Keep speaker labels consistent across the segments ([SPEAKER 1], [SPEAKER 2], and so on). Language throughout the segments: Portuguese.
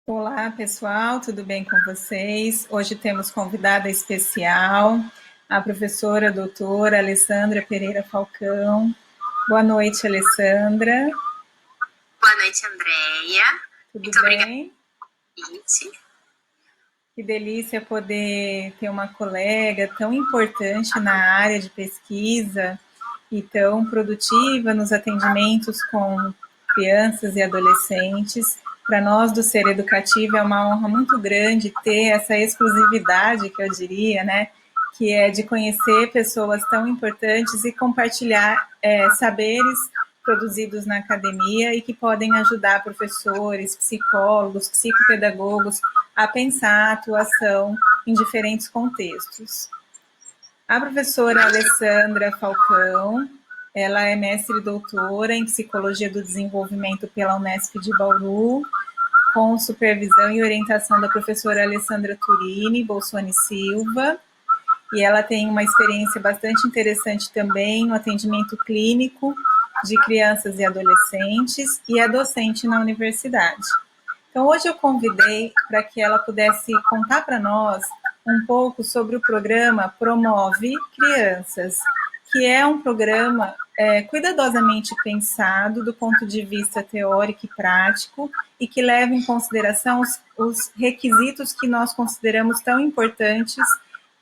[SPEAKER 1] Olá, pessoal, tudo bem com vocês? Hoje temos convidada especial, a professora doutora Alessandra Pereira Falcão. Boa noite, Alessandra.
[SPEAKER 2] Boa noite, Andréia.
[SPEAKER 1] Tudo
[SPEAKER 2] Muito obrigada
[SPEAKER 1] bem?
[SPEAKER 2] pelo convite.
[SPEAKER 1] Que delícia poder ter uma colega tão importante na área de pesquisa e tão produtiva nos atendimentos com crianças e adolescentes. Para nós do Ser Educativo é uma honra muito grande ter essa exclusividade, que eu diria, né? Que é de conhecer pessoas tão importantes e compartilhar saberes produzidos na academia e que podem ajudar professores, psicólogos, psicopedagogos a pensar a atuação em diferentes contextos. A professora Alessandra Falcão, ela é mestre e doutora em Psicologia do Desenvolvimento pela Unesp de Bauru, com supervisão e orientação da professora Alessandra Turini Bolsoni Silva, e ela tem uma experiência bastante interessante também no atendimento clínico de crianças e adolescentes e é docente na universidade. Então, hoje eu convidei para que ela pudesse contar para nós um pouco sobre o programa Promove Crianças, que é um programa cuidadosamente pensado do ponto de vista teórico e prático e que leva em consideração os requisitos que nós consideramos tão importantes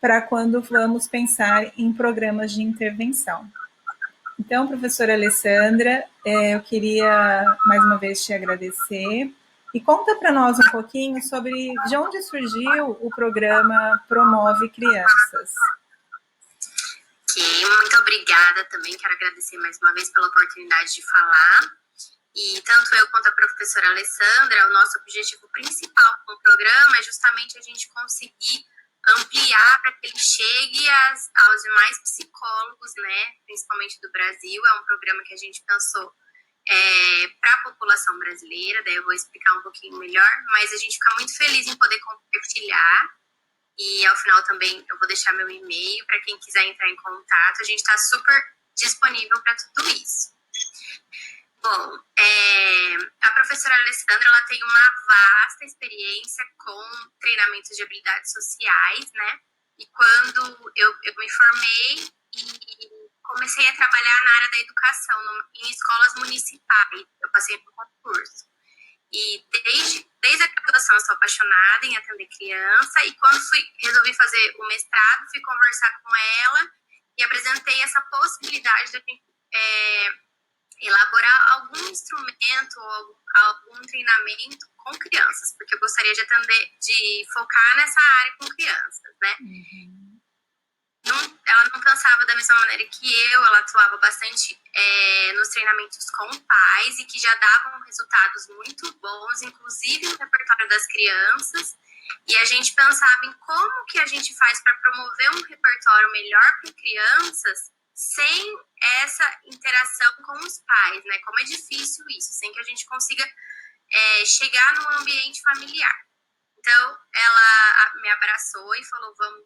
[SPEAKER 1] para quando vamos pensar em programas de intervenção. Então, professora Alessandra, eu queria mais uma vez te agradecer e conta para nós um pouquinho sobre de onde surgiu o programa Promove Crianças.
[SPEAKER 2] Ok, muito obrigada também. Quero agradecer mais uma vez pela oportunidade de falar. E tanto eu quanto a professora Alessandra, o nosso objetivo principal com o programa é justamente a gente conseguir ampliar para que ele chegue aos demais psicólogos, né, principalmente do Brasil. É um programa que a gente pensou para a população brasileira, daí eu vou explicar um pouquinho melhor, mas a gente fica muito feliz em poder compartilhar. E ao final também eu vou deixar meu e-mail para quem quiser entrar em contato. A gente está super disponível para tudo isso. Bom, a professora Alessandra, ela tem uma vasta experiência com treinamentos de habilidades sociais, né? E quando eu me formei e comecei a trabalhar na área da educação, em escolas municipais, eu passei por concurso. E desde a graduação eu sou apaixonada em atender criança, e quando resolvi fazer o mestrado, fui conversar com ela e apresentei essa possibilidade de elaborar algum instrumento ou algum treinamento com crianças, porque eu gostaria de focar nessa área com crianças, né? Ela não pensava da mesma maneira que ela atuava bastante nos treinamentos com pais e que já davam resultados muito bons, inclusive no repertório das crianças, e a gente pensava em como que a gente faz para promover um repertório melhor para crianças sem essa interação com os pais, né? Como é difícil isso, sem que a gente consiga chegar no ambiente familiar. Então, ela me abraçou e falou, vamos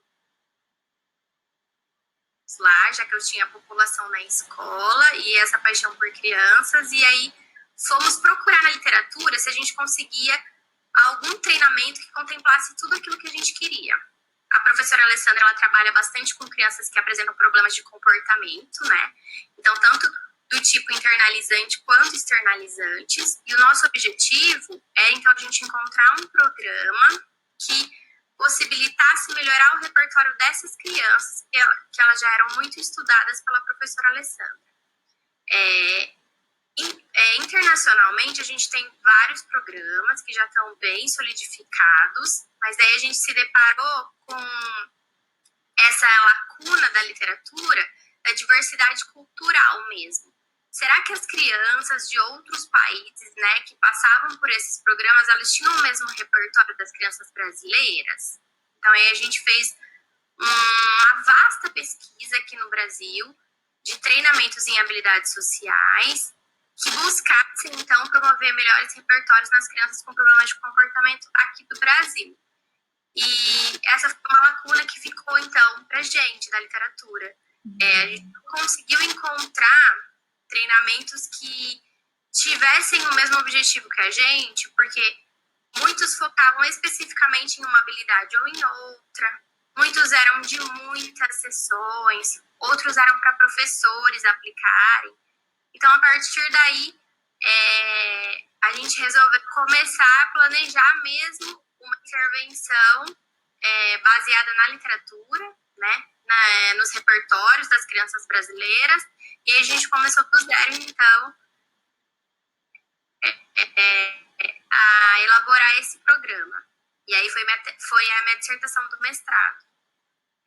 [SPEAKER 2] lá, já que eu tinha a população na escola e essa paixão por crianças, e aí fomos procurar na literatura se a gente conseguia algum treinamento que contemplasse tudo aquilo que a gente queria. A professora Alessandra, ela trabalha bastante com crianças que apresentam problemas de comportamento, né? Então, tanto do tipo internalizante quanto externalizantes, e o nosso objetivo é, então, a gente encontrar um programa que possibilitasse melhorar o repertório dessas crianças, que elas já eram muito estudadas pela professora Alessandra. Internacionalmente, a gente tem vários programas que já estão bem solidificados, mas daí a gente se deparou com essa lacuna da literatura, da diversidade cultural mesmo. Será que as crianças de outros países, né, que passavam por esses programas, elas tinham o mesmo repertório das crianças brasileiras? Então, aí a gente fez uma vasta pesquisa aqui no Brasil de treinamentos em habilidades sociais que buscassem, então, promover melhores repertórios nas crianças com problemas de comportamento aqui do Brasil. E essa foi uma lacuna que ficou, então, pra gente, da literatura. A gente conseguiu encontrar treinamentos que tivessem o mesmo objetivo que a gente, porque Muitos focavam especificamente em uma habilidade ou em outra. Muitos eram de muitas sessões, outros eram para professores aplicarem. Então, a partir daí, a gente resolveu começar a planejar mesmo uma intervenção baseada na literatura, né, nos repertórios das crianças brasileiras, e aí a gente começou do zero, então, a elaborar esse programa. E aí foi a minha dissertação do mestrado.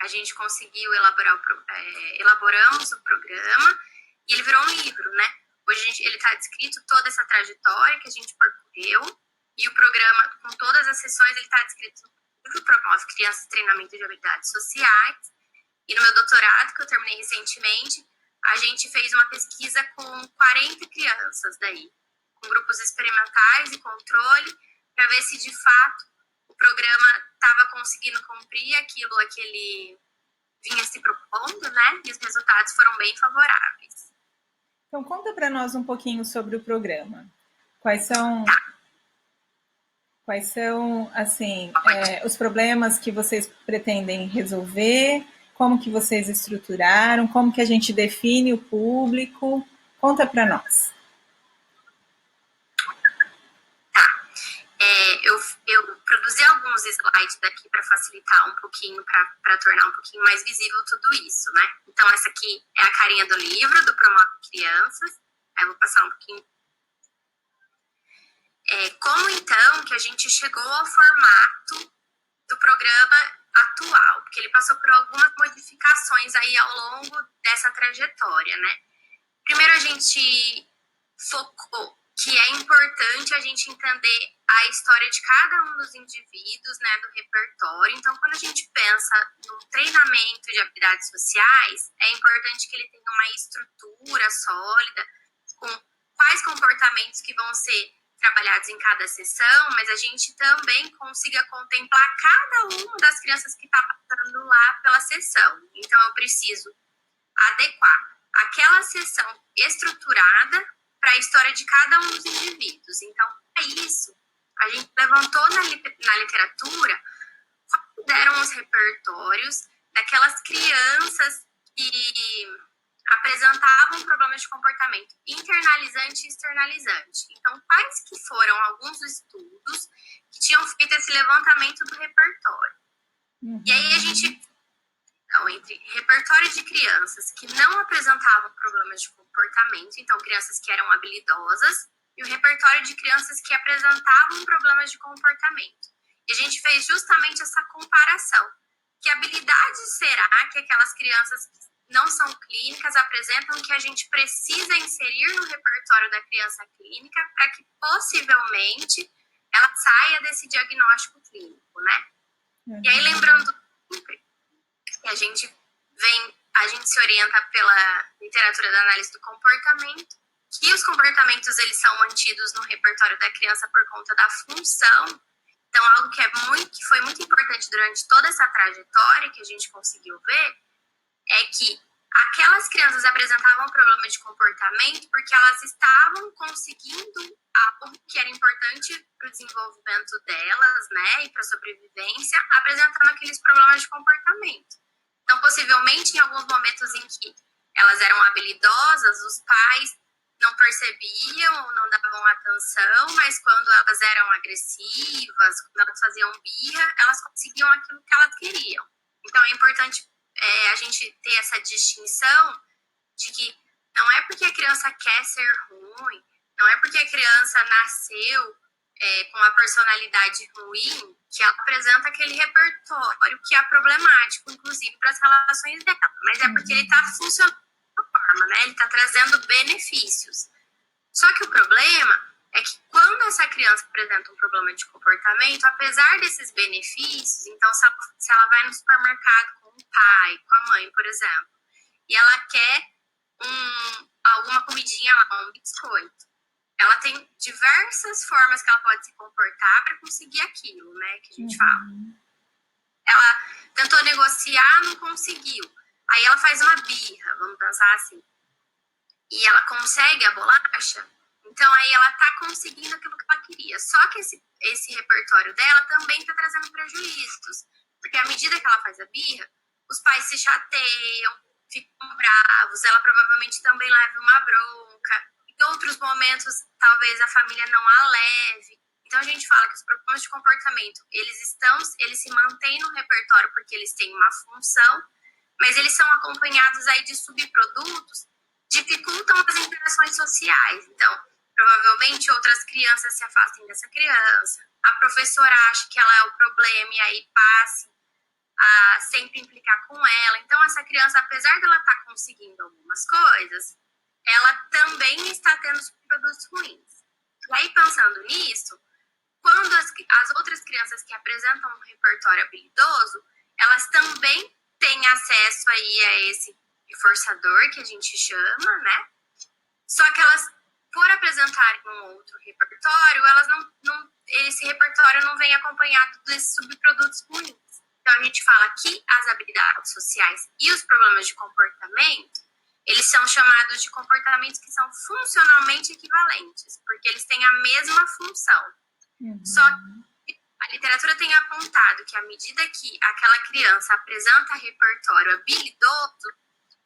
[SPEAKER 2] A gente conseguiu elaboramos o programa e ele virou um livro, né? Hoje ele está descrito toda essa trajetória que a gente percorreu e o programa, com todas as sessões, ele está descrito no livro, promove crianças treinamento de habilidades sociais. E no meu doutorado, que eu terminei recentemente, a gente fez uma pesquisa com 40 crianças daí, com grupos experimentais e controle, para ver se de fato o programa estava conseguindo cumprir aquilo que ele vinha se propondo, né? E os resultados foram bem favoráveis.
[SPEAKER 1] Então, conta para nós um pouquinho sobre o programa. Quais são, assim, os problemas que vocês pretendem resolver? Como que vocês estruturaram? Como que a gente define o público? Conta para nós.
[SPEAKER 2] Eu produzi alguns slides daqui para facilitar um pouquinho, para tornar um pouquinho mais visível tudo isso, né? Então, essa aqui é a carinha do livro, do Promove Crianças. Aí eu vou passar um pouquinho. Como, então, que a gente chegou ao formato do programa atual? Porque ele passou por algumas modificações aí ao longo dessa trajetória, né? Primeiro, a gente focou que é importante a gente entender a história de cada um dos indivíduos, né, do repertório. Então, quando a gente pensa no treinamento de habilidades sociais, é importante que ele tenha uma estrutura sólida, com quais comportamentos que vão ser trabalhados em cada sessão, mas a gente também consiga contemplar cada uma das crianças que está passando lá pela sessão. Então, eu preciso adequar aquela sessão estruturada para a história de cada um dos indivíduos. Então, para isso, a gente levantou na literatura quais eram os repertórios daquelas crianças que apresentavam problemas de comportamento internalizante e externalizante. Então, quais que foram alguns estudos que tinham feito esse levantamento do repertório? Uhum. E aí a gente... Então, entre repertório de crianças que não apresentavam problemas de comportamento, então crianças que eram habilidosas, e o repertório de crianças que apresentavam problemas de comportamento. E a gente fez justamente essa comparação. Que habilidades será que aquelas crianças que não são clínicas apresentam que a gente precisa inserir no repertório da criança clínica para que possivelmente ela saia desse diagnóstico clínico, né? Uhum. E aí, lembrando sempre, a gente se orienta pela literatura da análise do comportamento, que os comportamentos eles são mantidos no repertório da criança por conta da função. Então, algo que foi muito importante durante toda essa trajetória que a gente conseguiu ver é que aquelas crianças apresentavam problema de comportamento porque elas estavam conseguindo algo que era importante para o desenvolvimento delas, né, e para a sobrevivência, apresentando aqueles problemas de comportamento. Então, possivelmente, em alguns momentos em que elas eram habilidosas, os pais não percebiam ou não davam atenção, mas quando elas eram agressivas, quando elas faziam birra, elas conseguiam aquilo que elas queriam. Então, é importante a gente ter essa distinção de que não é porque a criança quer ser ruim, não é porque a criança nasceu com uma personalidade ruim que ela apresenta aquele repertório que é problemático, inclusive para as relações dela, mas é porque ele está funcionando de uma forma, né? Ele está trazendo benefícios. Só que o problema é que quando essa criança apresenta um problema de comportamento, apesar desses benefícios, então se ela vai no supermercado com o pai, com a mãe, por exemplo, e ela quer alguma comidinha lá, um biscoito, ela tem diversas formas que ela pode se comportar para conseguir aquilo, né, que a gente fala. Ela tentou negociar, não conseguiu. Aí ela faz uma birra, vamos pensar assim. E ela consegue a bolacha, Então, aí ela tá conseguindo aquilo que ela queria. Só que esse repertório dela também tá trazendo prejuízos. Porque à medida que ela faz a birra, os pais se chateiam, ficam bravos, ela provavelmente também leva uma bronca. Em outros momentos, talvez a família não a leve. Então, a gente fala que os problemas de comportamento, eles se mantêm no repertório porque eles têm uma função, mas eles são acompanhados aí de subprodutos, dificultam as interações sociais. Então, provavelmente outras crianças se afastem dessa criança, a professora acha que ela é o problema e aí passe a sempre implicar com ela. Então, essa criança, apesar dela estar conseguindo algumas coisas, ela também está tendo subprodutos ruins. E aí, pensando nisso, quando as outras crianças que apresentam um repertório habilidoso, elas também têm acesso aí a esse reforçador, que a gente chama, né? Só que elas, por apresentarem um outro repertório, esse repertório não vem acompanhado desses subprodutos ruins. Então, a gente fala que as habilidades sociais e os problemas de comportamento, eles são chamados de comportamentos que são funcionalmente equivalentes, porque eles têm a mesma função. Só que a literatura tem apontado que à medida que aquela criança apresenta repertório habilidoso,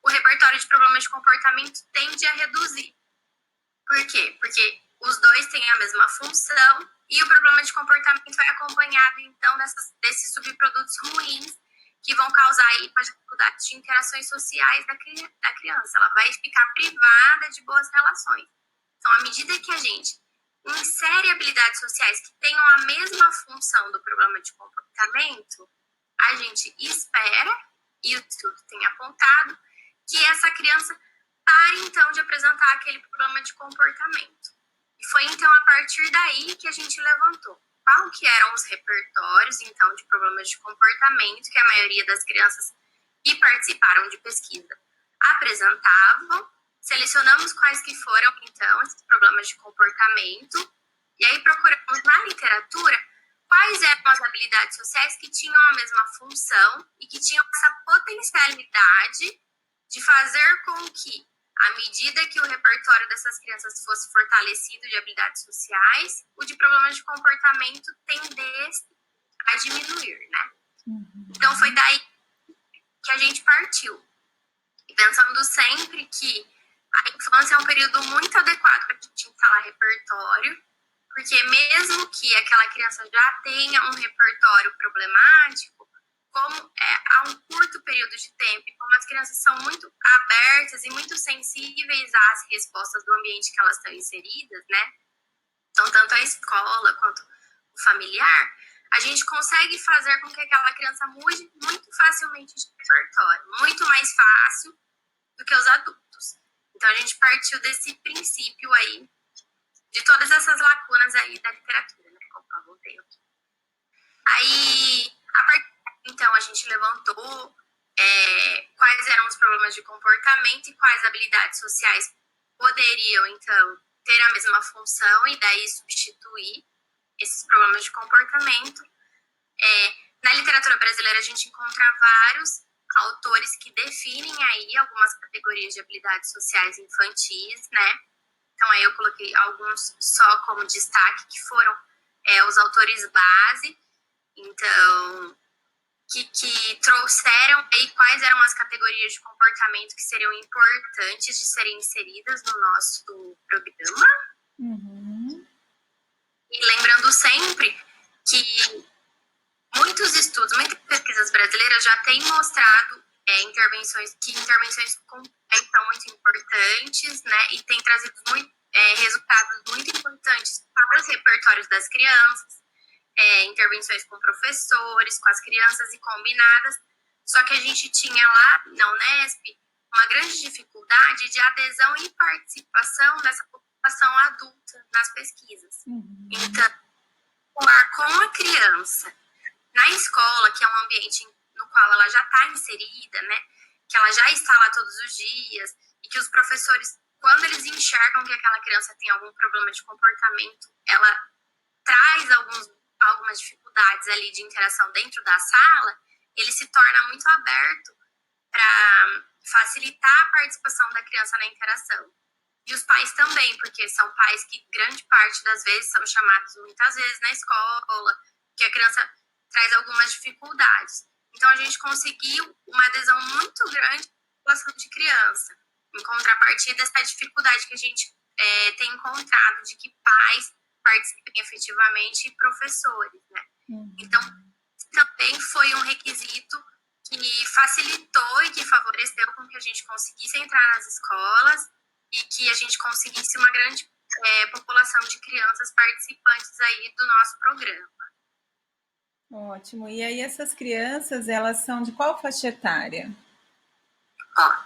[SPEAKER 2] o repertório de problemas de comportamento tende a reduzir. Por quê? Porque os dois têm a mesma função e o problema de comportamento é acompanhado, então, desses subprodutos ruins que vão causar aí as dificuldades de interações sociais da criança. Ela vai ficar privada de boas relações. Então, à medida que a gente insere habilidades sociais que tenham a mesma função do problema de comportamento, a gente espera, e o estudo tem apontado, que essa criança pare, então, de apresentar aquele problema de comportamento. E foi, então, a partir daí que a gente levantou qual que eram os repertórios, então, de problemas de comportamento que a maioria das crianças que participaram de pesquisa apresentavam. Selecionamos quais que foram, então, esses problemas de comportamento, e aí procuramos na literatura quais eram as habilidades sociais que tinham a mesma função e que tinham essa potencialidade de fazer com que, à medida que o repertório dessas crianças fosse fortalecido de habilidades sociais, o de problemas de comportamento tendesse a diminuir, né? Então, foi daí que a gente partiu. E pensando sempre que a infância é um período muito adequado para a gente instalar repertório, porque mesmo que aquela criança já tenha um repertório problemático, como há um curto período de tempo, e como as crianças são muito abertas e muito sensíveis às respostas do ambiente que elas estão inseridas, né? Então, tanto a escola quanto o familiar, a gente consegue fazer com que aquela criança mude muito facilmente de repertório, muito mais fácil do que os adultos. Então, a gente partiu desse princípio aí, de todas essas lacunas aí da literatura, né? Opa, voltei aqui. Aí, então, a gente levantou quais eram os problemas de comportamento e quais habilidades sociais poderiam, então, ter a mesma função e daí substituir esses problemas de comportamento. Na literatura brasileira, a gente encontra vários autores que definem aí algumas categorias de habilidades sociais infantis, né? Então, aí eu coloquei alguns só como destaque, que foram os autores base, então, que trouxeram aí quais eram as categorias de comportamento que seriam importantes de serem inseridas no nosso programa. E lembrando sempre que muitos estudos, muitas pesquisas brasileiras já têm mostrado intervenções são muito importantes, né, e têm trazido resultados muito importantes para os repertórios das crianças, intervenções com professores, com as crianças e combinadas. Só que a gente tinha lá na Unesp uma grande dificuldade de adesão e participação dessa população adulta nas pesquisas. Então, com a criança na escola, que é um ambiente no qual ela já está inserida, né, que ela já está lá todos os dias, e que os professores, quando eles enxergam que aquela criança tem algum problema de comportamento, ela traz algumas dificuldades ali de interação dentro da sala, ele se torna muito aberto para facilitar a participação da criança na interação. E os pais também, porque são pais que grande parte das vezes são chamados muitas vezes na escola, que a criança traz algumas dificuldades. Então, a gente conseguiu uma adesão muito grande à população de criança. Em contrapartida, essa dificuldade que a gente tem encontrado de que pais participem efetivamente e professores, né? Então, também foi um requisito que facilitou e que favoreceu com que a gente conseguisse entrar nas escolas e que a gente conseguisse uma grande população de crianças participantes aí do nosso programa.
[SPEAKER 1] Ótimo. E aí essas crianças, elas são de qual faixa etária?
[SPEAKER 2] Ó,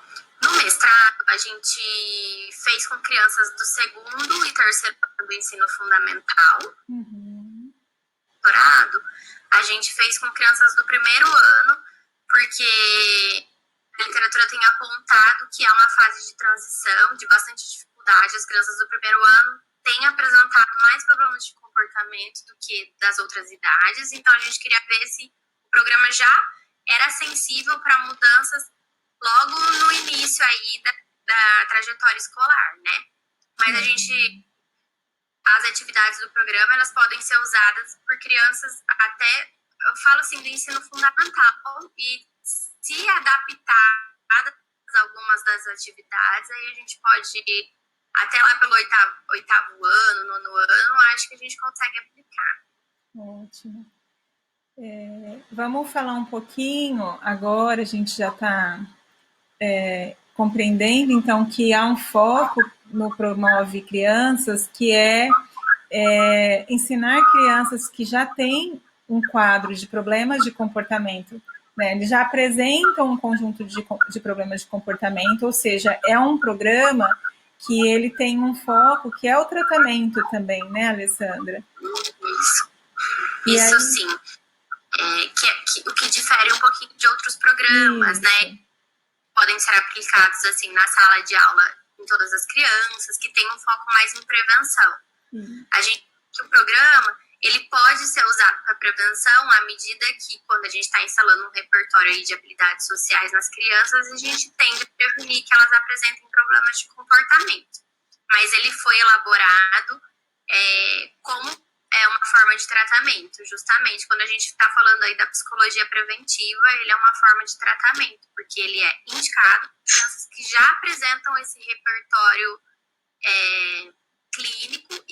[SPEAKER 2] no mestrado, a gente fez com crianças do 2º e 3º ano do ensino fundamental. Doutorado, a gente fez com crianças do 1º ano, porque a literatura tem apontado que é uma fase de transição, de bastante dificuldade. As crianças do 1º ano têm apresentado mais problemas de comportamento do que das outras idades, então a gente queria ver se o programa já era sensível para mudanças logo no início aí da trajetória escolar, né? Mas as atividades do programa, elas podem ser usadas por crianças até, eu falo assim, do ensino fundamental, e se adaptar a algumas das atividades, aí a gente pode ir até lá pelo 8º ano, 9º ano, acho que a gente consegue aplicar.
[SPEAKER 1] Ótimo. Vamos falar um pouquinho, agora a gente já está compreendendo, então, que há um foco no Promove Crianças, que é ensinar crianças que já têm um quadro de problemas de comportamento, né? Eles já apresentam um conjunto de problemas de comportamento, ou seja, é um programa que ele tem um foco que é o tratamento também, né, Alessandra?
[SPEAKER 2] Isso sim. O que difere um pouquinho de outros programas, né? Podem ser aplicados assim na sala de aula em todas as crianças, que tem um foco mais em prevenção. O programa, ele pode ser usado para prevenção à medida que, quando a gente está instalando um repertório aí de habilidades sociais nas crianças, a gente tende a prevenir que elas apresentem problemas de comportamento. Mas ele foi elaborado como uma forma de tratamento, justamente. Quando a gente está falando aí da psicologia preventiva, ele é uma forma de tratamento, porque ele é indicado para crianças que já apresentam esse repertório clínico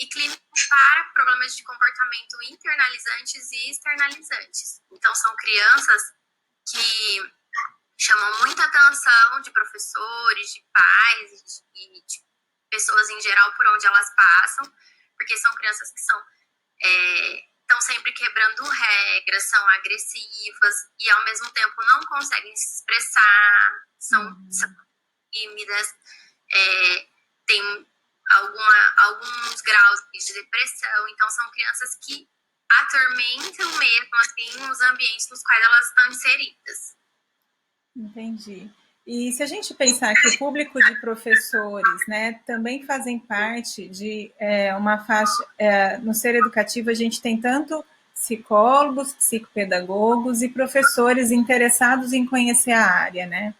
[SPEAKER 2] para problemas de comportamento internalizantes e externalizantes. Então, são crianças que chamam muita atenção de professores, de pais e de pessoas em geral por onde elas passam, porque são crianças que estão sempre quebrando regras, são agressivas e, ao mesmo tempo, não conseguem se expressar, são tímidas, têm alguns graus de depressão. Então, são crianças que atormentam mesmo assim, os ambientes nos quais elas estão inseridas.
[SPEAKER 1] Entendi. E se a gente pensar que o público de professores, né, também fazem parte de uma faixa, no ser educativo a gente tem tanto psicólogos, psicopedagogos e professores interessados em conhecer a área, né?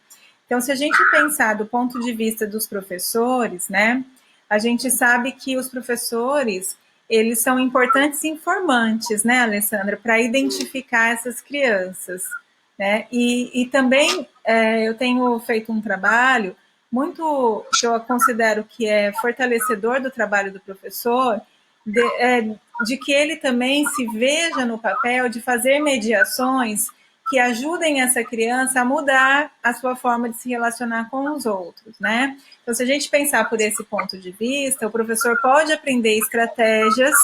[SPEAKER 1] Então, se a gente pensar do ponto de vista dos professores, né, a gente sabe que os professores, eles são importantes informantes, né, Alessandra, para identificar essas crianças, né? E também eu tenho feito um trabalho muito, que eu considero que é fortalecedor do trabalho do professor, de que ele também se veja no papel de fazer mediações que ajudem essa criança a mudar a sua forma de se relacionar com os outros, né? Então, se a gente pensar por esse ponto de vista, o professor pode aprender estratégias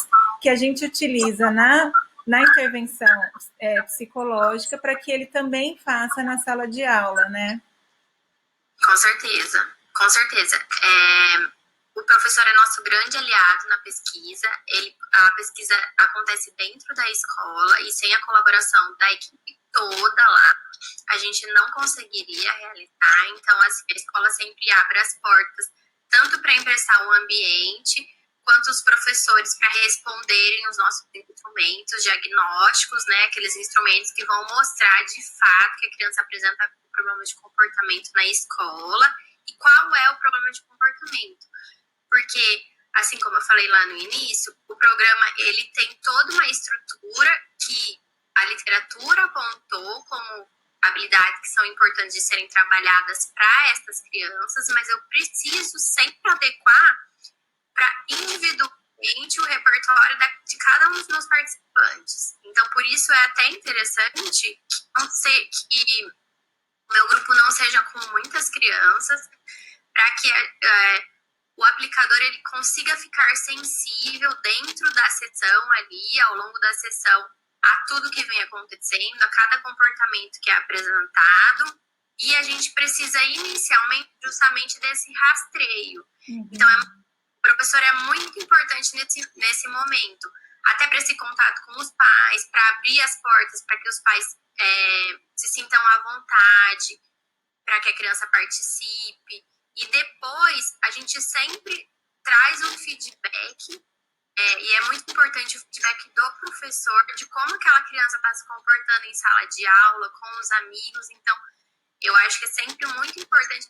[SPEAKER 1] que a gente utiliza na intervenção psicológica para que ele também faça na sala de aula, né?
[SPEAKER 2] Com certeza, com certeza. O professor é nosso grande aliado na pesquisa. A pesquisa acontece dentro da escola e sem a colaboração da equipe toda lá, a gente não conseguiria realizar. Então, assim, a escola sempre abre as portas, tanto para emprestar um ambiente, quanto os professores para responderem os nossos instrumentos diagnósticos, né, aqueles instrumentos que vão mostrar de fato que a criança apresenta problema de comportamento na escola e qual é o problema de comportamento. porque, assim como eu falei lá no início, o programa ele tem toda uma estrutura que a literatura apontou como habilidades que são importantes de serem trabalhadas para essas crianças, mas eu preciso sempre adequar para individualmente o repertório de cada um dos meus participantes. Então, por isso é até interessante que o meu grupo não seja com muitas crianças, para que o aplicador ele consiga ficar sensível dentro da sessão ali, ao longo da sessão, a tudo que vem acontecendo, a cada comportamento que é apresentado, e a gente precisa inicialmente justamente desse rastreio. Então, o professor é muito importante nesse momento, até para esse contato com os pais, para abrir as portas, para que os pais se sintam à vontade, para que a criança participe. E depois, a gente sempre traz um feedback, e é muito importante o feedback do professor, de como aquela criança está se comportando em sala de aula, com os amigos. Então, eu acho que é sempre muito importante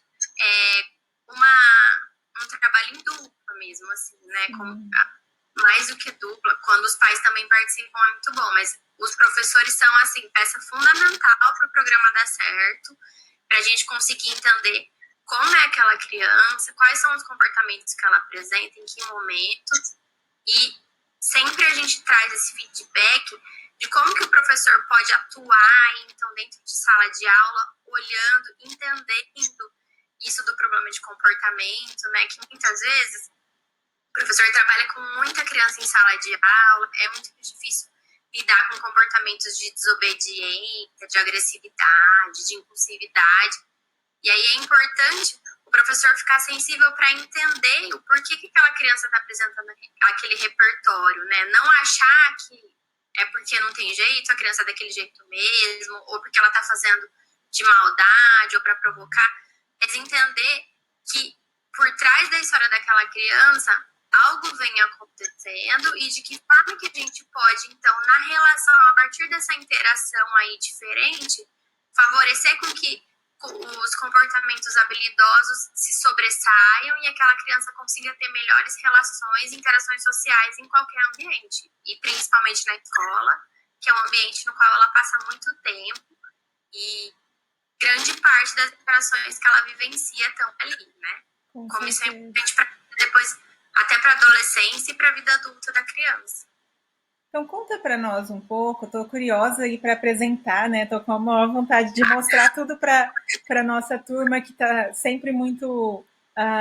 [SPEAKER 2] um trabalho em dupla mesmo, assim, né? Mais do que dupla, quando os pais também participam é muito bom, mas os professores são, assim, peça fundamental para o programa dar certo, para a gente conseguir entender como é aquela criança, quais são os comportamentos que ela apresenta, em que momentos, e sempre a gente traz esse feedback de como que o professor pode atuar, então, dentro de sala de aula, olhando, entendendo isso do problema de comportamento, né, que muitas vezes o professor trabalha com muita criança em sala de aula, é muito difícil lidar com comportamentos de desobediência, de agressividade, de impulsividade. E aí é importante o professor ficar sensível para entender o porquê que aquela criança está apresentando aquele repertório, né? Não achar que é porque não tem jeito, a criança é daquele jeito mesmo, ou porque ela está fazendo de maldade ou para provocar, mas entender que por trás da história daquela criança algo vem acontecendo e de que forma que a gente pode, então, na relação, a partir dessa interação aí diferente, favorecer com que os comportamentos habilidosos se sobressaiam e aquela criança consiga ter melhores relações e interações sociais em qualquer ambiente, e principalmente na escola, que é um ambiente no qual ela passa muito tempo e grande parte das interações que ela vivencia estão ali, né? Como isso é importante para depois, até para a adolescência e para a vida adulta da criança.
[SPEAKER 1] Então, conta para nós um pouco, estou curiosa aí para apresentar, né? Estou com a maior vontade de mostrar tudo para a nossa turma, que está sempre muito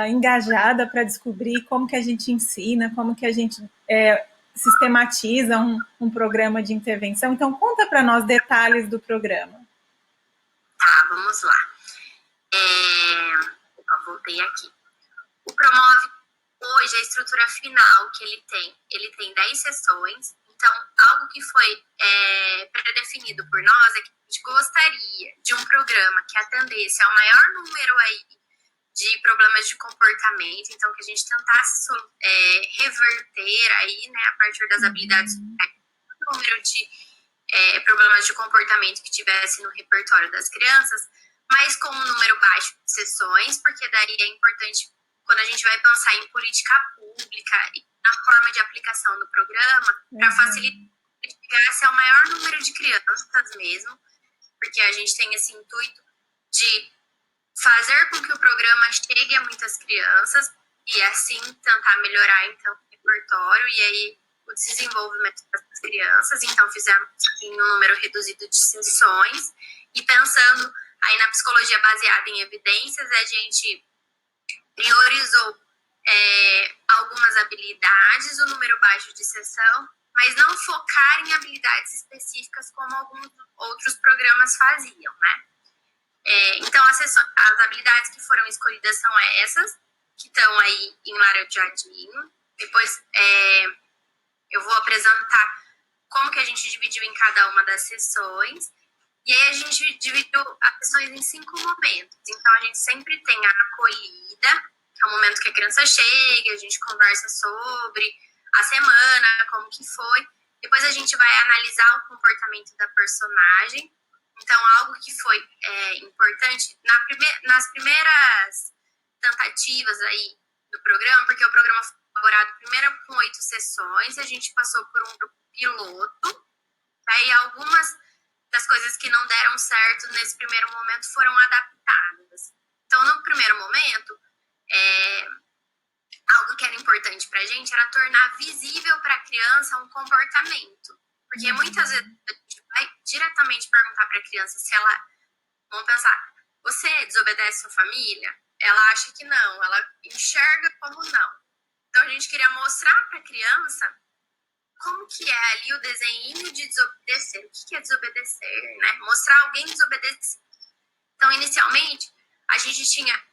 [SPEAKER 1] engajada para descobrir como que a gente ensina, como que a gente sistematiza um programa de intervenção. Então, conta para nós detalhes do programa.
[SPEAKER 2] Tá, vamos lá. Opa, voltei aqui. O Promove, hoje, a estrutura final que ele tem 10 sessões. Então, algo que foi predefinido por nós é que a gente gostaria de um programa que atendesse ao maior número aí de problemas de comportamento, então que a gente tentasse reverter aí, né, a partir das habilidades, o número de problemas de comportamento que tivesse no repertório das crianças, mas com um número baixo de sessões, porque daí é importante, quando a gente vai pensar em política pública e na forma de aplicação do programa, para facilitar chegasse ao maior número de crianças mesmo, porque a gente tem esse intuito de fazer com que o programa chegue a muitas crianças e assim tentar melhorar então o repertório e aí o desenvolvimento das crianças. Então fizemos em um número reduzido de sessões e pensando aí na psicologia baseada em evidências, a gente priorizou algumas habilidades, o número baixo de sessão, mas não focar em habilidades específicas como alguns outros programas faziam, né? Então, as habilidades que foram escolhidas são essas, que estão aí em laranjadinho. Depois eu vou apresentar como que a gente dividiu em cada uma das sessões. E aí a gente dividiu as sessões em 5 momentos. Então, a gente sempre tem a acolhida, que é o momento que a criança chega, a gente conversa sobre a semana, como que foi. Depois a gente vai analisar o comportamento da personagem. Então, algo que foi importante, nas primeiras tentativas aí do programa, porque o programa foi elaborado primeiro com 8 sessões, a gente passou por um grupo piloto, aí algumas das coisas que não deram certo nesse primeiro momento foram adaptadas. Então, no primeiro momento, algo que era importante para a gente era tornar visível para a criança um comportamento. Porque muitas vezes a gente vai diretamente perguntar para a criança se ela... Vamos pensar, você desobedece sua família? Ela acha que não, ela enxerga como não. Então, a gente queria mostrar para a criança como que é ali o desenho de desobedecer. O que é desobedecer, né? Mostrar alguém desobedecer. Então, inicialmente, a gente tinha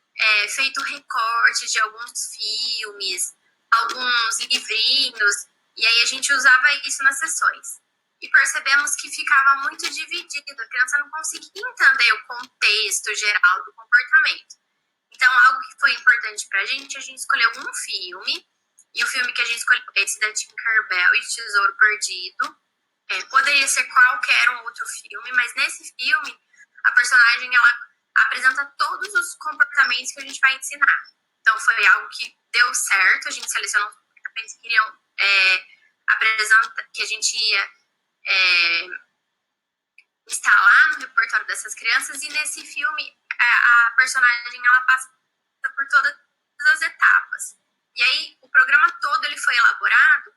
[SPEAKER 2] feito recortes de alguns filmes, alguns livrinhos, e aí a gente usava isso nas sessões. E percebemos que ficava muito dividido, a criança não conseguia entender o contexto geral do comportamento. Então, algo que foi importante pra gente, a gente escolheu um filme, e o filme que a gente escolheu é esse da Tinkerbell e Tesouro Perdido. Poderia ser qualquer um outro filme, mas nesse filme, a personagem, ela apresenta todos os comportamentos que a gente vai ensinar. Então, foi algo que deu certo, a gente selecionou os comportamentos que queriam apresentar, que a gente ia instalar no repertório dessas crianças, e nesse filme, a personagem, ela passa por todas as etapas. E aí, o programa todo, ele foi elaborado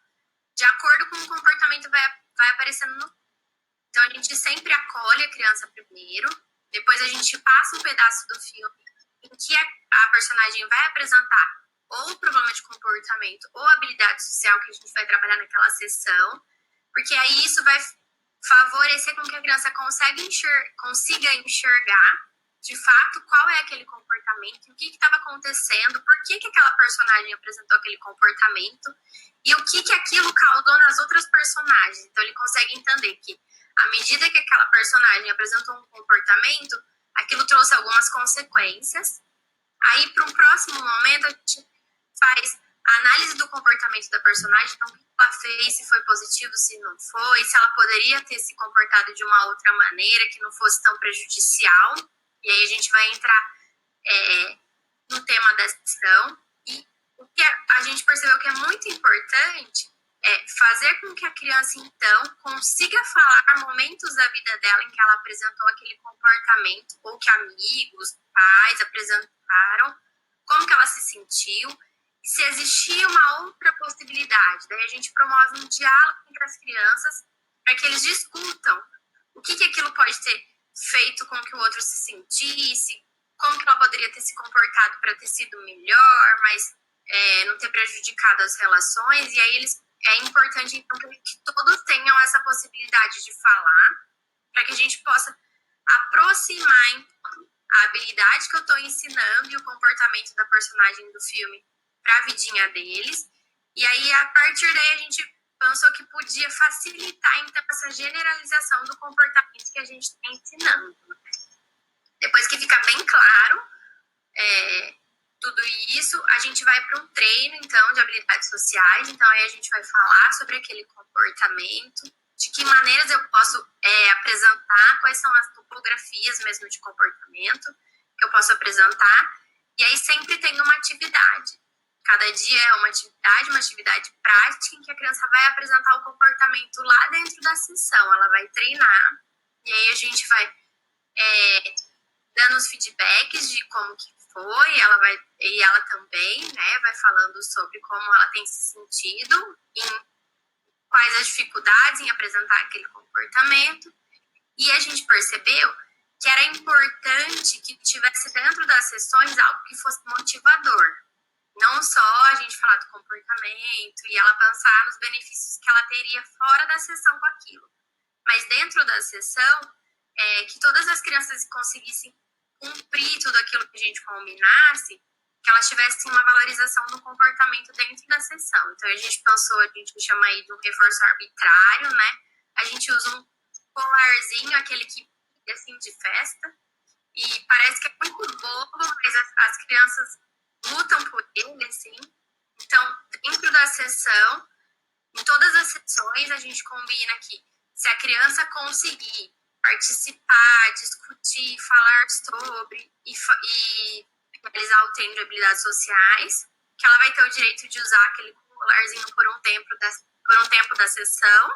[SPEAKER 2] de acordo com o comportamento vai aparecendo no... Então, a gente sempre acolhe a criança primeiro, depois a gente passa um pedaço do filme em que a personagem vai apresentar ou o problema de comportamento ou a habilidade social que a gente vai trabalhar naquela sessão, porque aí isso vai favorecer com que a criança consiga enxergar de fato qual é aquele comportamento, o que estava acontecendo, por que aquela personagem apresentou aquele comportamento e o que aquilo causou nas outras personagens. Então, ele consegue entender que, à medida que aquela personagem apresentou um comportamento, aquilo trouxe algumas consequências. Aí, para um próximo momento, a gente faz a análise do comportamento da personagem, então, o que ela fez, se foi positivo, se não foi, se ela poderia ter se comportado de uma outra maneira que não fosse tão prejudicial. E aí a gente vai entrar no tema da sessão. E o que a gente percebeu que é muito importante é fazer com que a criança, então, consiga falar momentos da vida dela em que ela apresentou aquele comportamento, ou que amigos, pais apresentaram, como que ela se sentiu, e se existia uma outra possibilidade. Daí a gente promove um diálogo entre as crianças para que eles discutam o que aquilo pode ter feito com que o outro se sentisse, como que ela poderia ter se comportado para ter sido melhor, mas não ter prejudicado as relações. E aí é importante, então, que todos tenham essa possibilidade de falar, para que a gente possa aproximar, então, a habilidade que eu estou ensinando e o comportamento da personagem do filme para a vidinha deles. E aí, a partir daí, a gente pensou que podia facilitar, então, essa generalização do comportamento que a gente está ensinando. Depois que fica bem claro tudo isso, a gente vai para um treino, então, de habilidades sociais. Então, aí a gente vai falar sobre aquele comportamento, de que maneiras eu posso apresentar, quais são as topografias mesmo de comportamento que eu posso apresentar. E aí sempre tem uma atividade. Cada dia é uma atividade prática em que a criança vai apresentar o comportamento lá dentro da sessão. Ela vai treinar, e aí a gente vai dando os feedbacks de como que foi, e ela também, né, vai falando sobre como ela tem se sentido, quais as dificuldades em apresentar aquele comportamento. E a gente percebeu que era importante que tivesse dentro das sessões algo que fosse motivador. Não só a gente falar do comportamento e ela pensar nos benefícios que ela teria fora da sessão com aquilo. Mas dentro da sessão, que todas as crianças conseguissem cumprir tudo aquilo que a gente combinasse, que elas tivessem uma valorização do comportamento dentro da sessão. Então, a gente pensou, a gente chama aí de um reforço arbitrário, né? A gente usa um colarzinho, aquele que assim, de festa, e parece que é muito bobo, mas as crianças lutam por ele, assim. Então, dentro da sessão, em todas as sessões, a gente combina que se a criança conseguir participar, discutir, falar sobre e realizar o treino de habilidades sociais, que ela vai ter o direito de usar aquele colarzinho por um tempo da sessão.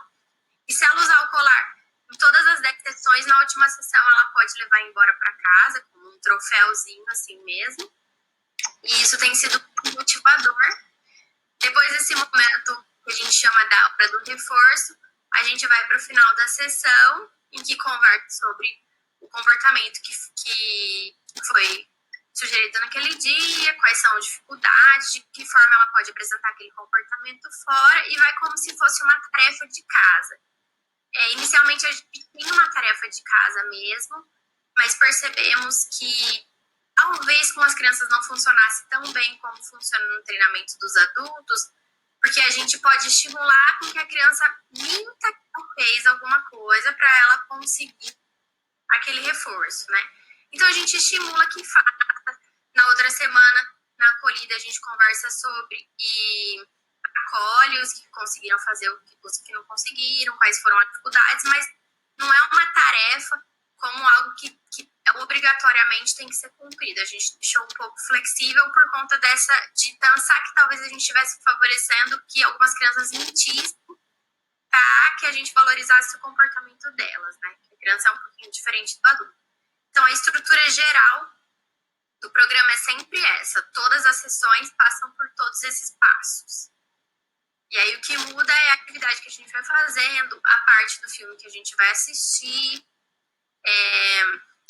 [SPEAKER 2] E se ela usar o colar em todas as 10 sessões, na última sessão ela pode levar embora para casa, como um troféuzinho assim mesmo. E isso tem sido um motivador. Depois desse momento que a gente chama da hora do reforço, a gente vai para o final da sessão, em que conversa sobre o comportamento que foi sugerido naquele dia, quais são as dificuldades, de que forma ela pode apresentar aquele comportamento fora, e vai como se fosse uma tarefa de casa. Inicialmente a gente tinha uma tarefa de casa mesmo, mas percebemos que talvez com as crianças não funcionasse tão bem como funciona no treinamento dos adultos, porque a gente pode estimular com que a criança minta que ela fez alguma coisa para ela conseguir aquele reforço, né? Então a gente estimula que faça. Na outra semana, na acolhida, a gente conversa sobre e acolhe os que conseguiram fazer, os que não conseguiram, quais foram as dificuldades, mas não é uma tarefa como algo que obrigatoriamente tem que ser cumprido. A gente deixou um pouco flexível por conta de pensar que talvez a gente estivesse favorecendo que algumas crianças mentissem para que a gente valorizasse o comportamento delas, né? Que a criança é um pouquinho diferente do adulto. Então, a estrutura geral do programa é sempre essa. Todas as sessões passam por todos esses passos. E aí, o que muda é a atividade que a gente vai fazendo, a parte do filme que a gente vai assistir,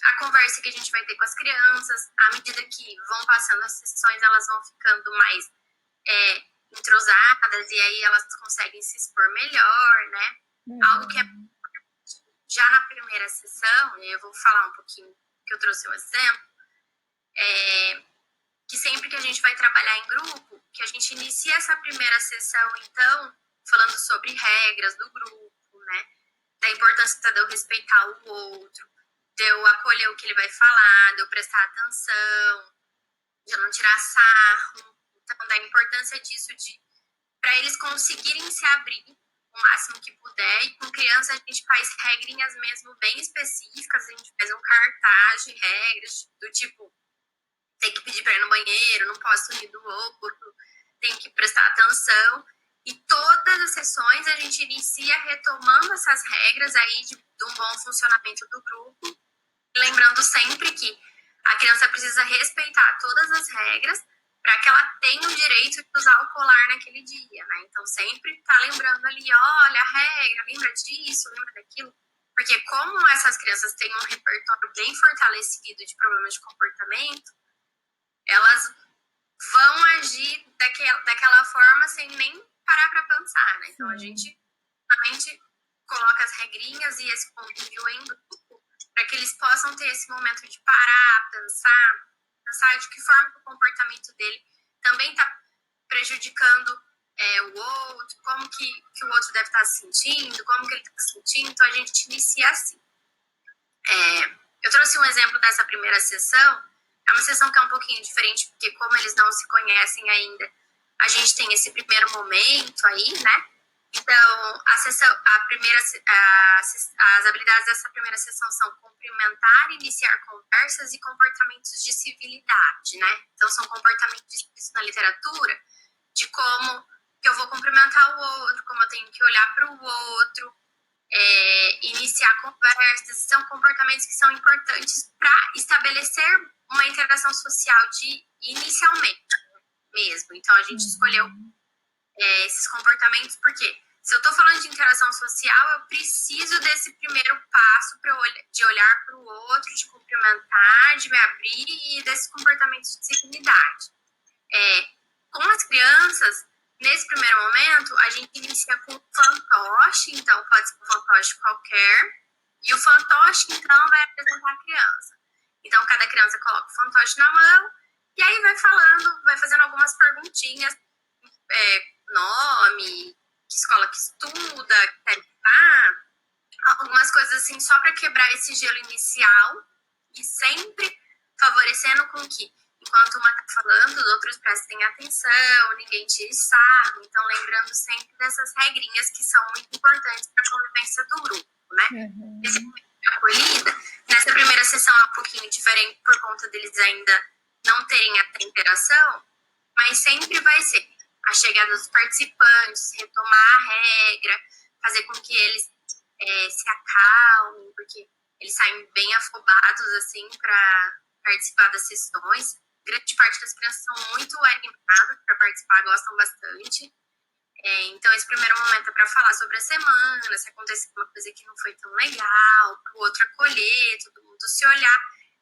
[SPEAKER 2] a conversa que a gente vai ter com as crianças. À medida que vão passando as sessões, elas vão ficando mais entrosadas e aí elas conseguem se expor melhor, né? Algo que é já na primeira sessão, e eu vou falar um pouquinho, que eu trouxe um exemplo, que sempre que a gente vai trabalhar em grupo, que a gente inicia essa primeira sessão, então, falando sobre regras do grupo, né? Da importância de eu respeitar o outro, de eu acolher o que ele vai falar, de eu prestar atenção, de eu não tirar sarro. Então, da importância disso, para eles conseguirem se abrir o máximo que puder. E com criança, a gente faz regrinhas mesmo bem específicas, a gente faz um cartaz de regras, do tipo, tem que pedir para ir no banheiro, não posso rir do outro, tem que prestar atenção. E todas as sessões a gente inicia retomando essas regras aí de um bom funcionamento do grupo, lembrando sempre que a criança precisa respeitar todas as regras para que ela tenha o direito de usar o colar naquele dia, né? Então, sempre tá lembrando ali, olha a regra, lembra disso, lembra daquilo. Porque como essas crianças têm um repertório bem fortalecido de problemas de comportamento, elas vão agir daquela forma sem nem parar para pensar, né? Então, a gente realmente coloca as regrinhas e esse convívio em grupo para que eles possam ter esse momento de parar, pensar de que forma que o comportamento dele também está prejudicando o outro, como que o outro deve estar se sentindo, como que ele está se sentindo. Então, a gente inicia assim. Eu trouxe um exemplo dessa primeira sessão. É uma sessão que é um pouquinho diferente, porque como eles não se conhecem ainda, a gente tem esse primeiro momento aí, né? Então, as habilidades dessa primeira sessão são cumprimentar, iniciar conversas e comportamentos de civilidade, né? Então, são comportamentos descritos na literatura de como que eu vou cumprimentar o outro, como eu tenho que olhar para o outro, iniciar conversas. São comportamentos que são importantes para estabelecer uma interação social inicialmente mesmo. Então, a gente escolheu esses comportamentos porque se eu estou falando de interação social, eu preciso desse primeiro passo de olhar para o outro, de cumprimentar, de me abrir e desses comportamentos de civilidade. Com as crianças, nesse primeiro momento, a gente inicia com o fantoche, então pode ser um fantoche qualquer, e o fantoche, então, vai apresentar a criança. Então, cada criança coloca o fantoche na mão, e aí vai falando, vai fazendo algumas perguntinhas, nome, que escola que estuda, algumas coisas assim, só para quebrar esse gelo inicial, e sempre favorecendo com que, enquanto uma está falando, os outros prestem atenção, ninguém tire sarro. Então, lembrando sempre dessas regrinhas que são muito importantes para a convivência do grupo, né? Esse momento de acolhida, nessa primeira sessão é um pouquinho diferente por conta deles ainda não terem a interação, mas sempre vai ser a chegada dos participantes, retomar a regra, fazer com que eles se acalmem, porque eles saem bem afobados, assim, para participar das sessões. Grande parte das crianças são muito animadas para participar, gostam bastante. Então, esse primeiro momento é para falar sobre a semana, se aconteceu uma coisa que não foi tão legal, para o outro acolher, todo mundo se olhar.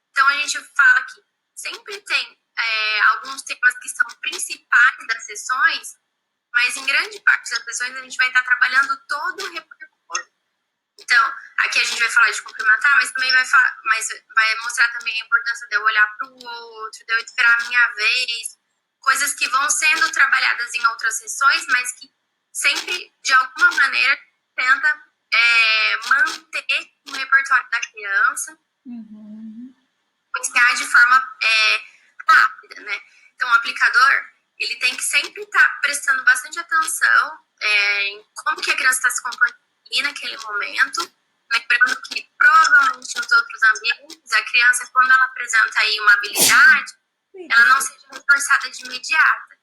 [SPEAKER 2] Então, a gente fala que sempre tem alguns temas que são principais das sessões, mas em grande parte das sessões a gente vai estar trabalhando todo o repertório. Então, aqui a gente vai falar de cumprimentar, mas também vai mostrar também a importância de eu olhar para o outro, de eu esperar a minha vez, coisas que vão sendo trabalhadas em outras sessões, mas que sempre, de alguma maneira, tenta manter no repertório da criança, ensinar de forma rápida, né? Então, o aplicador, ele tem que sempre estar prestando bastante atenção em como que a criança está se comportando naquele momento, lembrando que provavelmente nos outros ambientes, a criança, quando ela apresenta aí uma habilidade, ela não seja reforçada de imediato.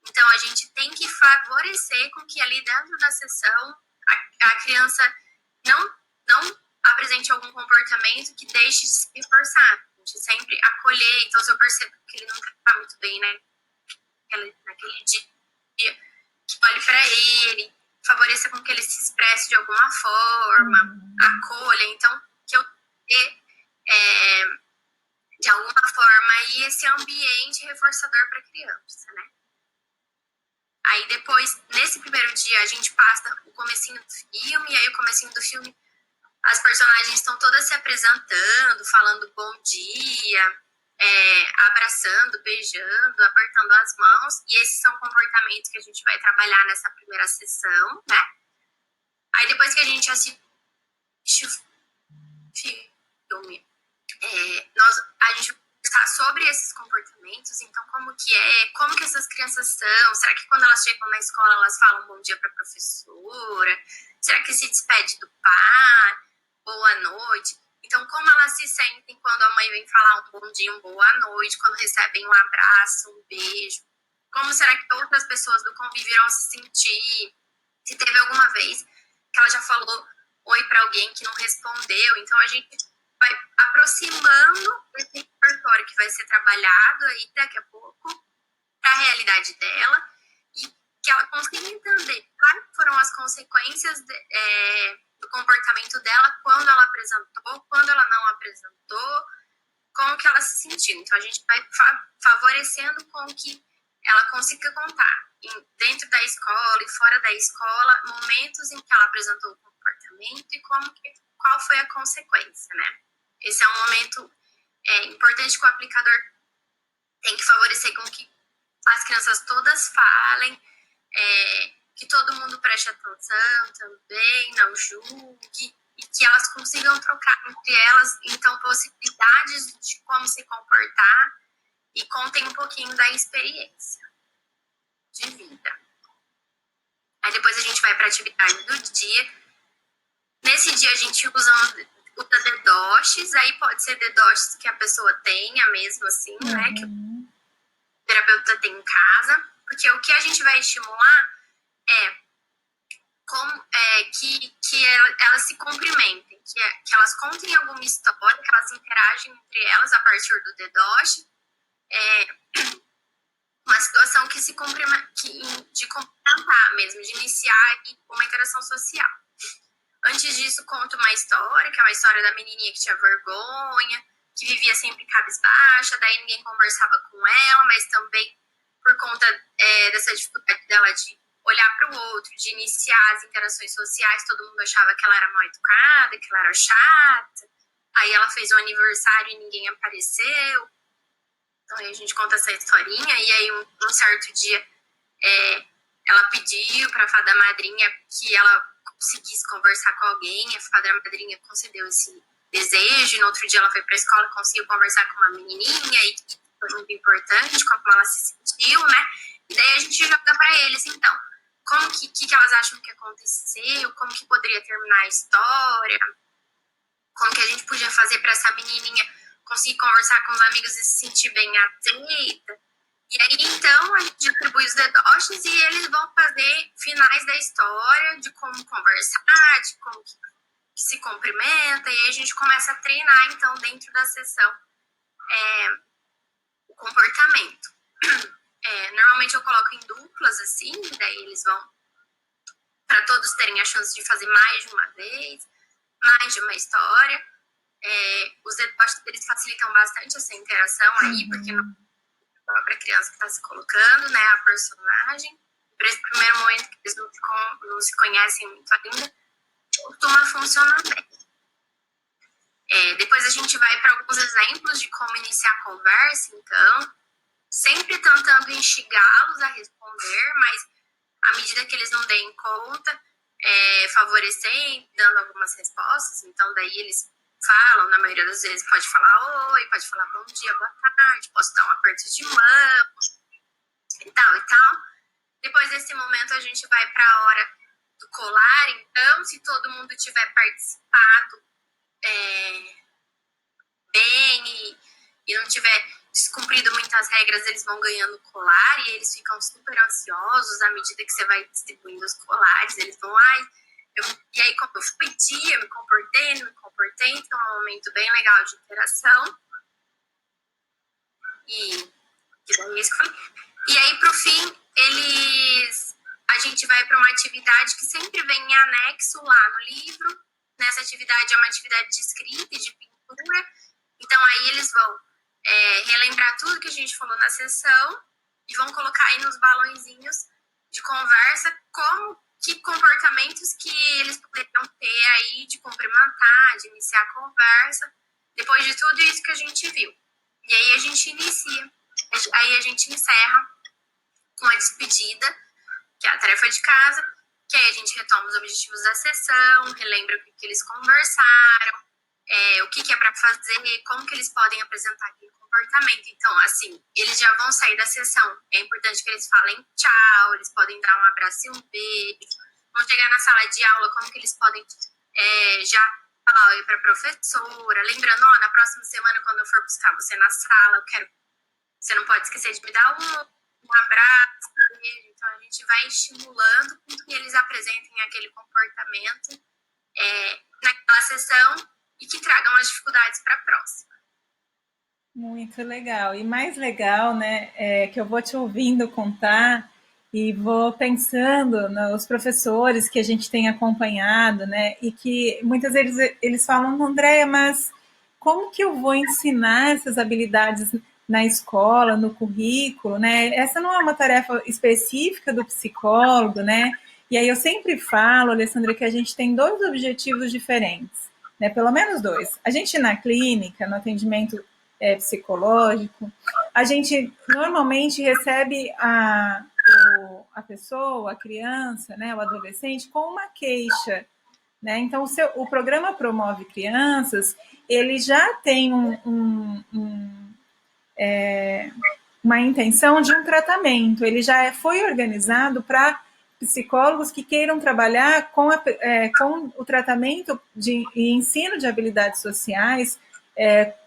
[SPEAKER 2] Então, a gente tem que favorecer com que ali dentro da sessão a criança não apresente algum comportamento que deixe de se reforçar. A gente sempre acolher. Então, se eu percebo que ele não está muito bem, né, naquele dia, que olhe para ele, favoreça com que ele se expresse de alguma forma, acolha. Então, que eu de alguma forma aí esse ambiente reforçador para a criança, né? Aí depois, nesse primeiro dia, a gente passa o comecinho do filme, e aí o comecinho do filme, as personagens estão todas se apresentando, falando bom dia, abraçando, beijando, apertando as mãos, e esses são comportamentos que a gente vai trabalhar nessa primeira sessão, né? Aí depois que a gente assiste o filme, a gente vai conversar sobre esses comportamentos, então como que essas crianças são, será que quando elas chegam na escola elas falam bom dia para a professora, será que se despede do pai, boa noite, então como elas se sentem quando a mãe vem falar um bom dia, uma boa noite, quando recebem um abraço, um beijo, como será que outras pessoas do convívio irão se sentir, se teve alguma vez que ela já falou oi para alguém que não respondeu, então a gente vai aproximando esse repertório que vai ser trabalhado aí daqui a pouco para a realidade dela e que ela consiga entender quais foram as consequências do comportamento dela quando ela apresentou, quando ela não apresentou, como que ela se sentiu. Então, a gente vai favorecendo com que ela consiga contar dentro da escola e fora da escola momentos em que ela apresentou o comportamento e qual foi a consequência, né? Esse é um momento importante que o aplicador tem que favorecer com que as crianças todas falem, que todo mundo preste atenção também, não julgue, e que elas consigam trocar entre elas, então, possibilidades de como se comportar e contem um pouquinho da experiência de vida. Aí depois a gente vai para a atividade do dia. Nesse dia a gente usa DDoS, aí pode ser DDoS que a pessoa tenha mesmo assim, né, que o terapeuta tem em casa, porque o que a gente vai estimular que elas se cumprimentem, que elas contem alguma história, que elas interagem entre elas a partir do DDoS, uma situação que se de cumprimentar mesmo, de iniciar uma interação social. Antes disso, conto uma história, que é uma história da menininha que tinha vergonha, que vivia sempre cabisbaixa, daí ninguém conversava com ela, mas também por conta dessa dificuldade dela de olhar para o outro, de iniciar as interações sociais, todo mundo achava que ela era mal educada, que ela era chata, aí ela fez um aniversário e ninguém apareceu, então aí a gente conta essa historinha, e aí um certo dia ela pediu para a fada madrinha que ela conseguisse conversar com alguém, a fada madrinha concedeu esse desejo, e no outro dia ela foi para a escola, conseguiu conversar com uma menininha, e foi muito importante como ela se sentiu, né? E daí a gente joga para eles, então, como que elas acham que aconteceu, como que poderia terminar a história, como que a gente podia fazer para essa menininha conseguir conversar com os amigos e se sentir bem aceita. E aí, então, a gente distribui os dedoches e eles vão fazer finais da história, de como conversar, de como que se cumprimenta, e aí a gente começa a treinar, então, dentro da sessão, o comportamento. Normalmente eu coloco em duplas, assim, daí eles vão, para todos terem a chance de fazer mais de uma vez, mais de uma história. Os deboches, eles facilitam bastante essa interação aí, porque não é a própria criança que está se colocando, né, a personagem. Para esse primeiro momento que eles não se conhecem muito ainda, costuma funcionar bem. Depois a gente vai para alguns exemplos de como iniciar a conversa, então, sempre tentando instigá-los a responder, mas à medida que eles não deem conta, favorecendo, dando algumas respostas, então daí eles falam, na maioria das vezes pode falar oi, pode falar bom dia, boa tarde, posso dar um aperto de mão, e tal, e tal. Depois desse momento a gente vai para a hora do colar, então, se todo mundo tiver participado bem e não tiver descumprido muitas regras, eles vão ganhando colar e eles ficam super ansiosos à medida que você vai distribuindo os colares. Eles vão, e aí como eu fui tia, me comportei, não me comportei, então é um momento bem legal de interação. E aí, pro fim, a gente vai para uma atividade que sempre vem em anexo lá no livro. Nessa atividade é uma atividade de escrita e de pintura. Então, aí eles vão relembrar tudo que a gente falou na sessão e vão colocar aí nos balõezinhos de conversa que comportamentos que eles poderiam ter aí de cumprimentar, de iniciar a conversa, depois de tudo isso que a gente viu. E aí a gente inicia. Aí a gente encerra com a despedida, que é a tarefa de casa, que aí a gente retoma os objetivos da sessão, relembra o que eles conversaram, o que é para fazer, como que eles podem apresentar aquele comportamento. Então, assim, eles já vão sair da sessão. É importante que eles falem tchau, eles podem dar um abraço e um beijo. Vão chegar na sala de aula, como que eles podem já falar oi para a professora. Lembrando, na próxima semana, quando eu for buscar você na sala, você não pode esquecer de me dar um abraço, um beijo. Então, a gente vai estimulando com que eles apresentem aquele comportamento naquela sessão e que tragam as dificuldades para a próxima.
[SPEAKER 1] Muito legal. E mais legal, né, que eu vou te ouvindo contar e vou pensando nos professores que a gente tem acompanhado, né, e que muitas vezes eles falam, Andréia, mas como que eu vou ensinar essas habilidades na escola, no currículo, né? Essa não é uma tarefa específica do psicólogo, né? E aí eu sempre falo, Alessandra, que a gente tem dois objetivos diferentes, né? Pelo menos dois. A gente na clínica, no atendimento psicológico, a gente normalmente recebe a pessoa, a criança, né, o adolescente, com uma queixa, né? Então, o programa Promove Crianças, ele já tem uma intenção de um tratamento, ele já foi organizado para psicólogos que queiram trabalhar com o tratamento e ensino de habilidades sociais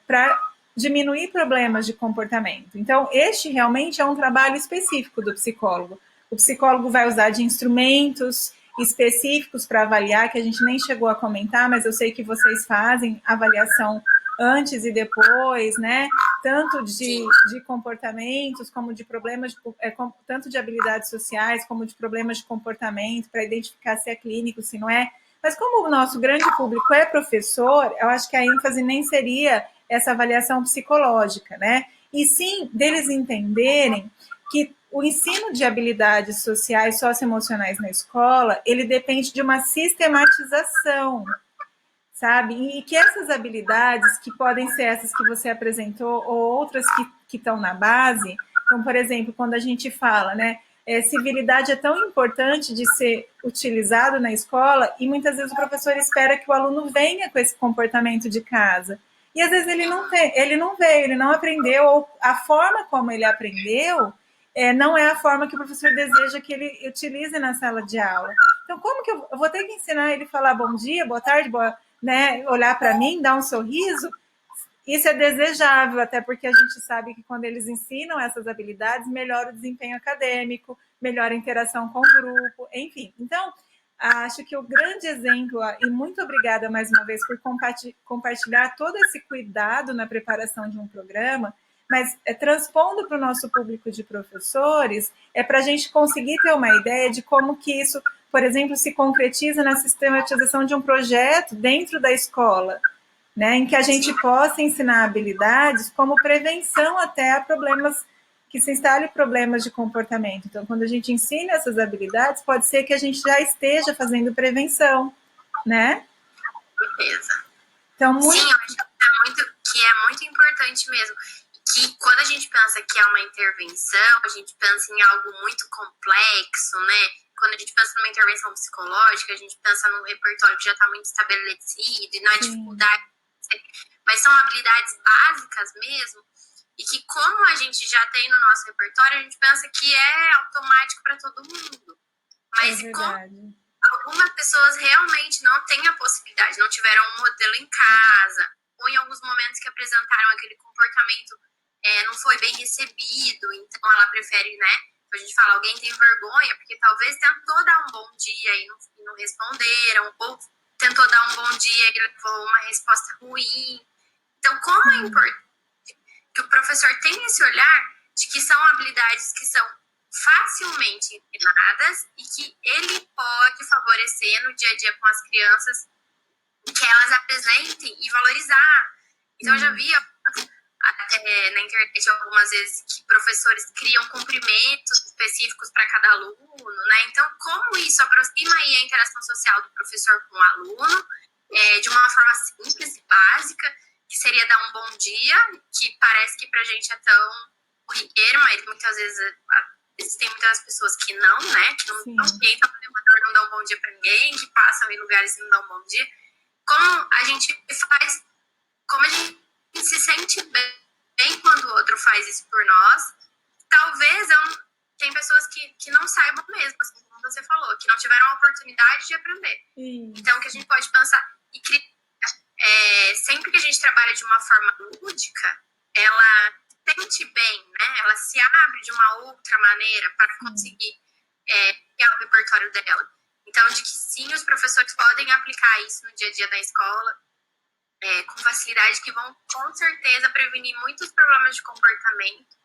[SPEAKER 1] para diminuir problemas de comportamento. Então, este realmente é um trabalho específico do psicólogo. O psicólogo vai usar de instrumentos específicos para avaliar, que a gente nem chegou a comentar, mas eu sei que vocês fazem avaliação antes e depois, né? Tanto de comportamentos, como de problemas, tanto de habilidades sociais, como de problemas de comportamento, para identificar se é clínico, se não é. Mas como o nosso grande público é professor, eu acho que a ênfase nem seria essa avaliação psicológica, né? E sim deles entenderem que o ensino de habilidades sociais, socioemocionais na escola, ele depende de uma sistematização, sabe? E que essas habilidades, que podem ser essas que você apresentou, ou outras que estão na base, então, por exemplo, quando a gente fala, né, civilidade é tão importante de ser utilizado na escola, e muitas vezes o professor espera que o aluno venha com esse comportamento de casa. E às vezes ele não veio, ele não aprendeu, ou a forma como ele aprendeu não é a forma que o professor deseja que ele utilize na sala de aula. Então, como que eu vou ter que ensinar ele a falar bom dia, boa tarde, né, olhar para mim, dar um sorriso, isso é desejável, até porque a gente sabe que quando eles ensinam essas habilidades, melhora o desempenho acadêmico, melhora a interação com o grupo, enfim. Então, acho que o grande exemplo, e muito obrigada mais uma vez por compartilhar todo esse cuidado na preparação de um programa, mas transpondo para o nosso público de professores, é para a gente conseguir ter uma ideia de como que isso, por exemplo, se concretiza na sistematização de um projeto dentro da escola, né, em que a gente possa ensinar habilidades como prevenção até a problemas, que se instalem problemas de comportamento. Então, quando a gente ensina essas habilidades, pode ser que a gente já esteja fazendo prevenção, né?
[SPEAKER 2] Beleza.
[SPEAKER 1] Então, muito...
[SPEAKER 2] Sim, eu acho que é muito importante mesmo. Que quando a gente pensa que é uma intervenção, a gente pensa em algo muito complexo, né? Quando a gente pensa numa intervenção psicológica, a gente pensa num repertório que já está muito estabelecido e na dificuldade. Mas são habilidades básicas mesmo, e que como a gente já tem no nosso repertório, a gente pensa que é automático para todo mundo. Mas como algumas pessoas realmente não têm a possibilidade, não tiveram um modelo em casa, ou em alguns momentos que apresentaram aquele comportamento não foi bem recebido, então ela prefere, né? A gente fala, alguém tem vergonha, porque talvez tentou dar um bom dia e não responderam, ou tentou dar um bom dia e levou uma resposta ruim. Então, como é importante que o professor tenha esse olhar de que são habilidades que são facilmente ensinadas e que ele pode favorecer no dia a dia com as crianças, que elas apresentem e valorizar. Então, eu já vi até na internet algumas vezes que professores criam cumprimentos específicos para cada aluno, né? Então, como isso aproxima aí a interação social do professor com o aluno de uma forma simples e básica, que seria dar um bom dia, que parece que pra gente é tão corriqueiro, mas muitas vezes existem muitas pessoas que não, né? Que não tentam fazer não dão um bom dia pra ninguém, que passam em lugares e não dão um bom dia. Como a gente faz, como a gente se sente bem quando o outro faz isso por nós. Talvez tem pessoas que não saibam mesmo, assim como você falou, que não tiveram a oportunidade de aprender. Então, o que a gente pode pensar e criar, sempre que a gente trabalha de uma forma lúdica, ela sente bem, né? Ela se abre de uma outra maneira para conseguir criar o repertório dela. Então, de que sim, os professores podem aplicar isso no dia a dia da escola, com facilidade, que vão, com certeza, prevenir muitos problemas de comportamento.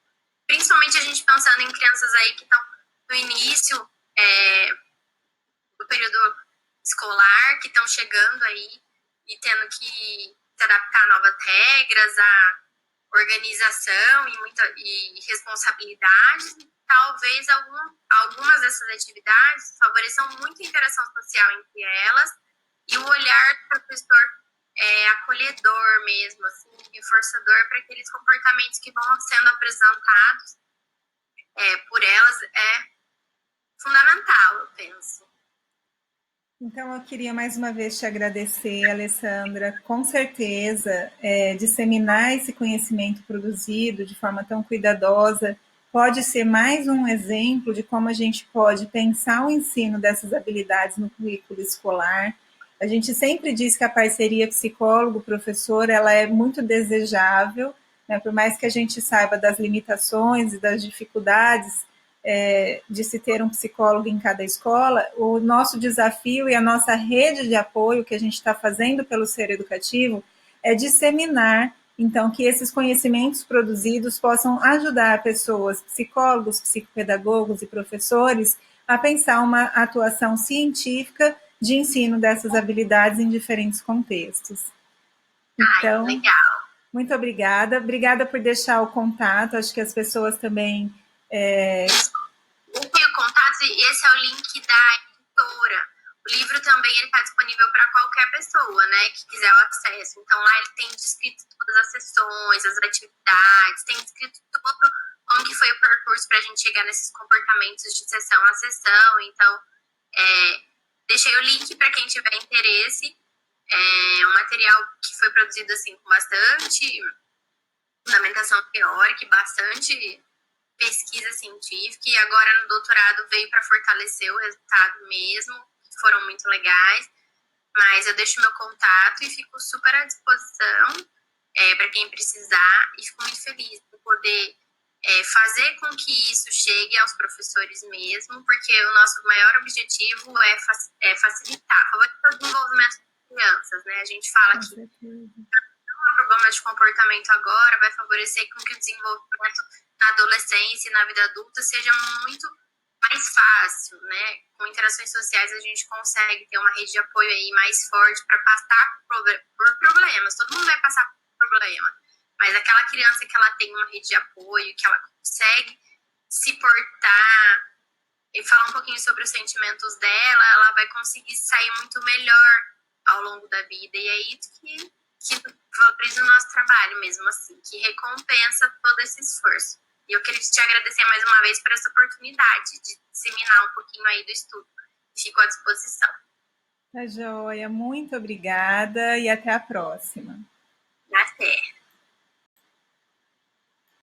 [SPEAKER 2] Principalmente a gente pensando em crianças aí que estão no início do período escolar, que estão chegando aí e tendo que se adaptar a novas regras, a organização e responsabilidades. Talvez algumas dessas atividades favoreçam muito a interação social entre elas e o olhar do professor acolhedor mesmo, assim, reforçador para aqueles comportamentos que vão sendo apresentados por elas é fundamental, eu penso.
[SPEAKER 1] Então, eu queria mais uma vez te agradecer, Alessandra. Com certeza, disseminar esse conhecimento produzido de forma tão cuidadosa pode ser mais um exemplo de como a gente pode pensar o ensino dessas habilidades no currículo escolar. A gente sempre diz que a parceria psicólogo-professor ela é muito desejável, né? Por mais que a gente saiba das limitações e das dificuldades de se ter um psicólogo em cada escola, o nosso desafio e a nossa rede de apoio que a gente está fazendo pelo Ser Educativo é disseminar, então, que esses conhecimentos produzidos possam ajudar pessoas, psicólogos, psicopedagogos e professores a pensar uma atuação científica de ensino dessas habilidades em diferentes contextos. Então,
[SPEAKER 2] legal.
[SPEAKER 1] Muito obrigada. Obrigada por deixar o contato. Acho que as pessoas também...
[SPEAKER 2] Eu tenho contatos e esse é o link da editora. O livro também está disponível para qualquer pessoa, né, que quiser o acesso. Então, lá ele tem descrito todas as sessões, as atividades, tem descrito todo como que foi o percurso para a gente chegar nesses comportamentos de sessão a sessão. Então, deixei o link para quem tiver interesse. É um material que foi produzido assim com bastante fundamentação teórica e bastante pesquisa científica, e agora no doutorado veio para fortalecer o resultado mesmo, que foram muito legais. Mas eu deixo meu contato e fico super à disposição para quem precisar, e fico muito feliz por poder fazer com que isso chegue aos professores mesmo, porque o nosso maior objetivo é facilitar, favorecer o desenvolvimento das crianças, né? A gente fala que o problema de comportamento agora vai favorecer com que o desenvolvimento na adolescência e na vida adulta seja muito mais fácil, né? Com interações sociais a gente consegue ter uma rede de apoio aí mais forte para passar por problemas. Todo mundo vai passar por problema, mas aquela criança que ela tem uma rede de apoio, que ela consegue se portar e falar um pouquinho sobre os sentimentos dela, ela vai conseguir sair muito melhor ao longo da vida. E é isso que valoriza o nosso trabalho mesmo, assim, que recompensa todo esse esforço. E eu queria te agradecer mais uma vez por essa oportunidade de disseminar um pouquinho aí do estudo. Fico à disposição.
[SPEAKER 1] Tá joia, muito obrigada e até a próxima.
[SPEAKER 2] Até.